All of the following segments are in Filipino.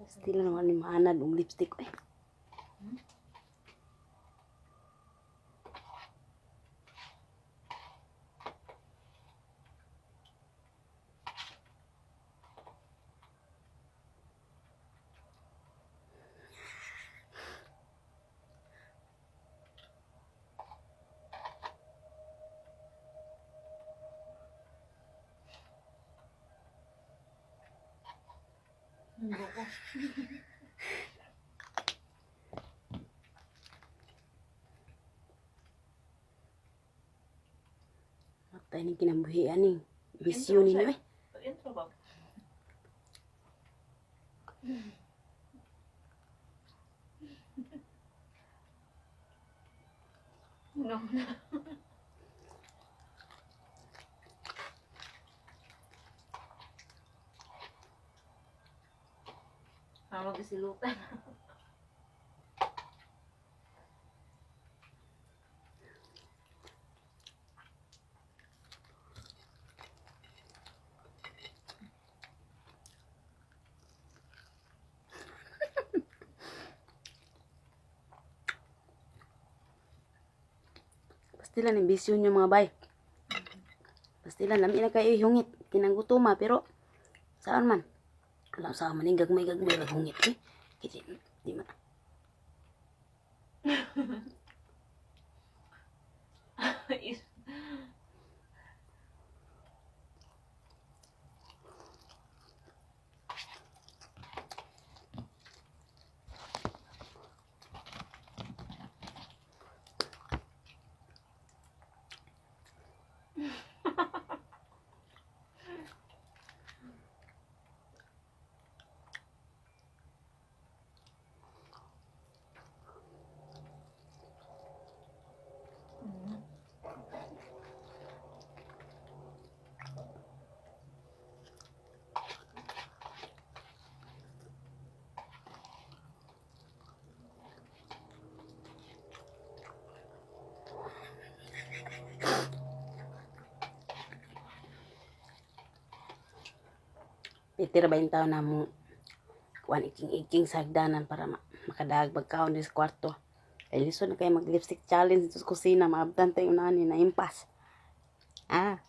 Still naman ni maanad ng lipstick eh. Matay ni kinabuhian ni. Bisyo ni eh. Intro ba? No. Magisilutan. Pastilan yung bisyo nyo mga bay. Pastilan, lami na kayo hungit. Kinanggutuma, pero saan man? Alam saan man, gagmay-gagmay hungit eh. Kasi, di man. Pitira ba yung taon na mo kuan iking-iking sa hagdanan para makadaag pagkaon sa kwarto. Ay lisod na kayo mag-lipstick challenge sa kusina. Maabtan tayo unahan na impas. Ah.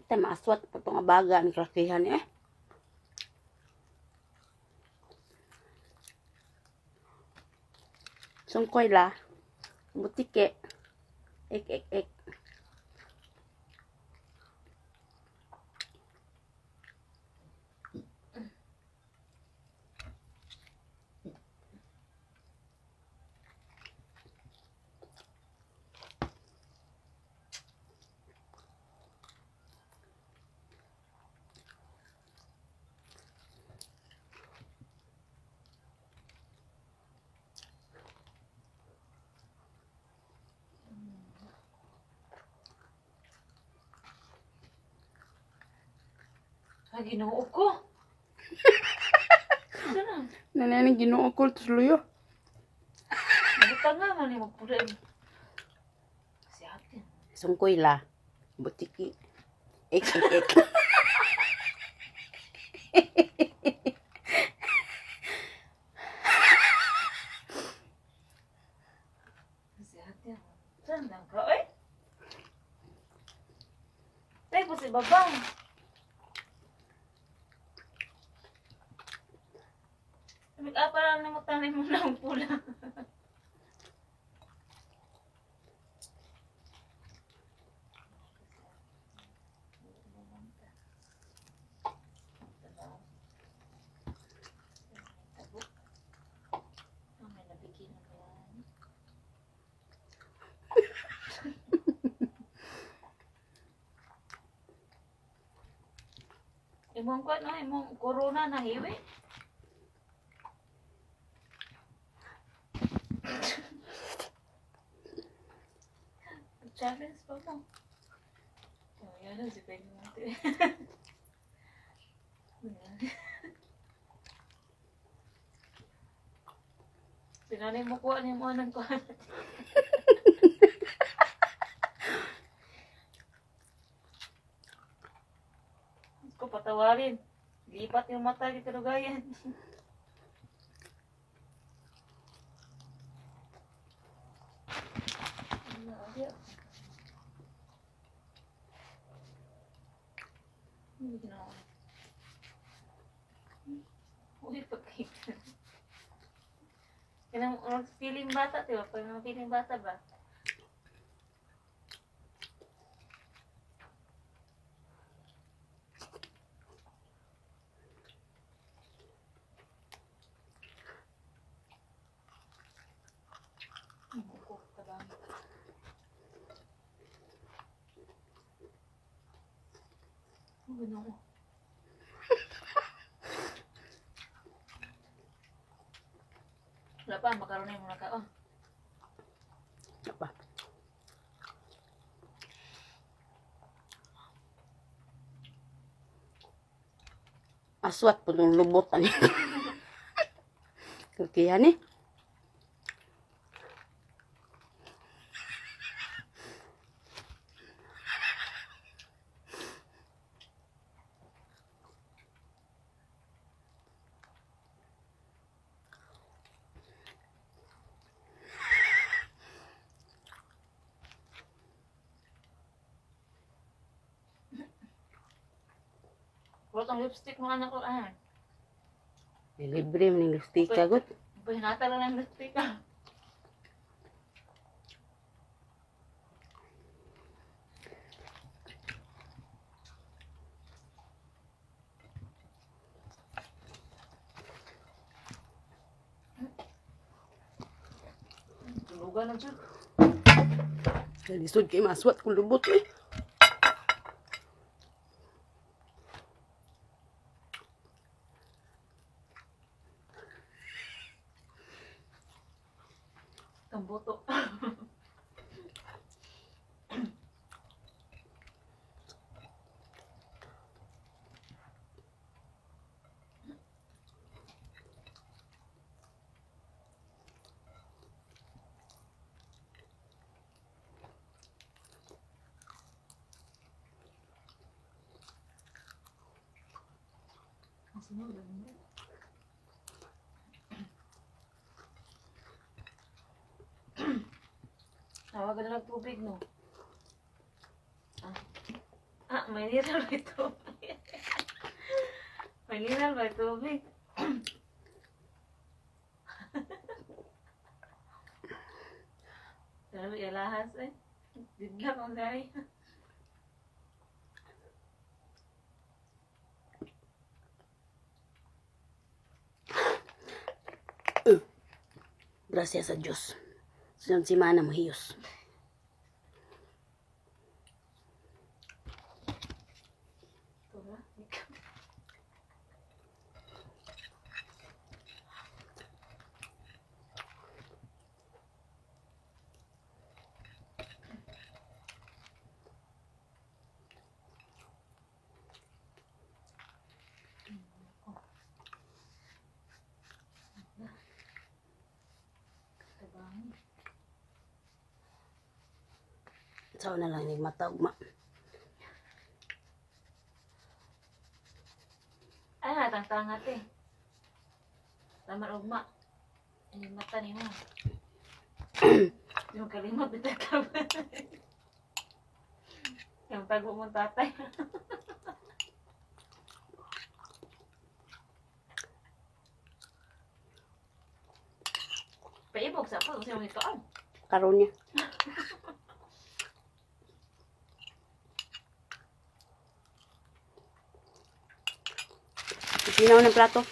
Kita maaswat pa itong abaga ang krakihan eh. Sungkoy la. Butike. Ek. Ah, ginoo ko. Ito na. Nanay Ginoo ko tus luyo. Buta nga man yung magpula. Si atin. Sungkoy la. Butiki. Ek. Si atin. Saan lang ka? Ay! Tay po si Babang. Mag-apa lang na magtanay mo na ang pula. May nabigyan na kaya. Imong ko no, imong corona na hiwi. Challenge pa mo. Oh, yan na si Penny Monte. Sinanay mo kuha ni mo ng kuha. Ko patawarin. Lipat yung mata di kalugayan. Uy, pagkita. Kaya feeling bata, diba? Pag feeling bata ba? Ano? Wala pa, makaroon yung mga kao. Apa? Aswat po ng lubot ani. Kaya ni. Wala tong lipstick mga anak ko. Ah, Libre man ng lipstick kagot. pahinata lang ng lipstick ah. Tulugan na dyan. Lisod kay maswat kung lubot eh. Tamboto. Tawagan na lang tubig, no? May niral ba ito? May niral ba tubig? Pero ilahas eh. Bigla kong gaya. Gracias sa Diyos. Sunod si Mana mahiyos. Ito ba? Sao na lang ni mata ugma. Ay, natangtangat eh. Tama ugma. Yung mata ni mo. Yung kalimot ni Takab. Yung tago mong tatay. Paibog sa ako. Kasi yung ikaw. Karon niya. Sinaw ng plato.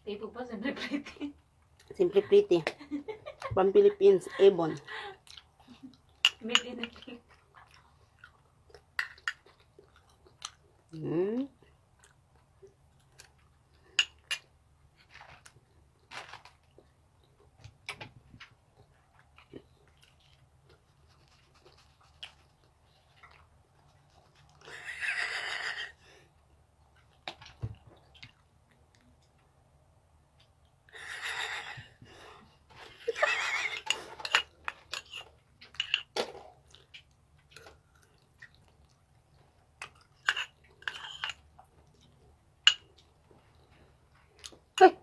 Paibog pa sa pretty. Simple pretty. From Philippines, Avon. Made in the cake. Hmm. Hey.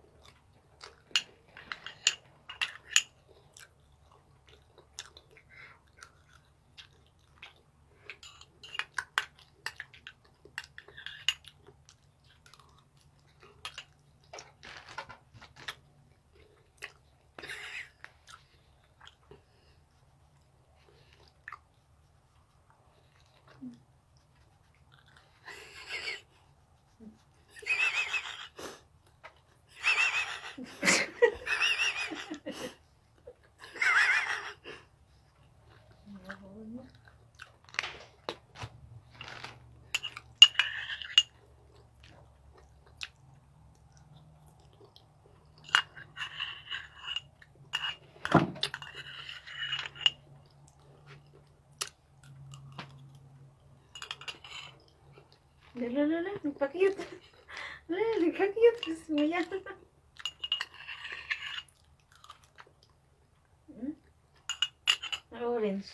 Lala, nagpakiyot. Lala, nagpakiyot. Sumaya. Orange.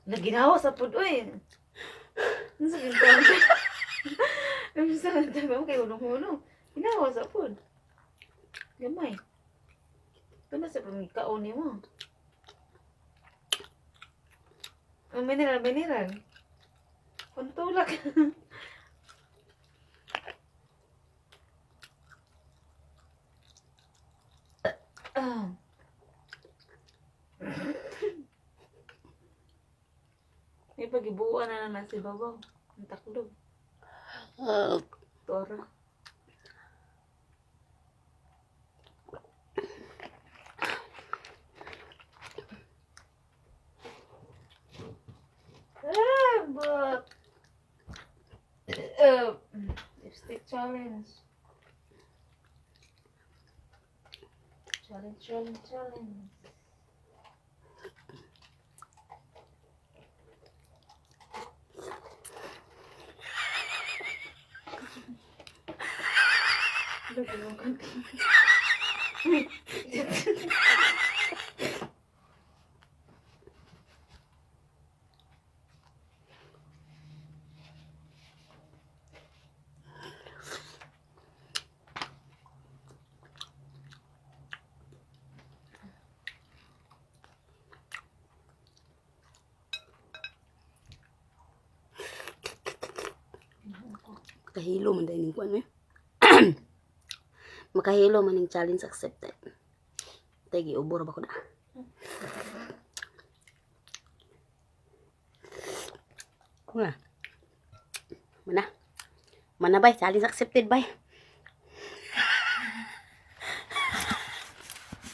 Naginawa sa food, oy. Ano sa bintang? Ano sa bintang? Kaya ulong-ulong. Ginawa sa food. Gamay. Ito na sa pamikaon niya mo. Oh, mineral. Pantulak. Ah. May pagibuan na naman si Babaw. Ang taklog. Tora. But... lipstick challenge. Challenge. Lagi mo kanti. Kahilo man dahil kuan eh. Makahilo man yung challenge accepted. Tagi ubor ba ko na. Kuna. Mana? Manabay, challenge accepted bay.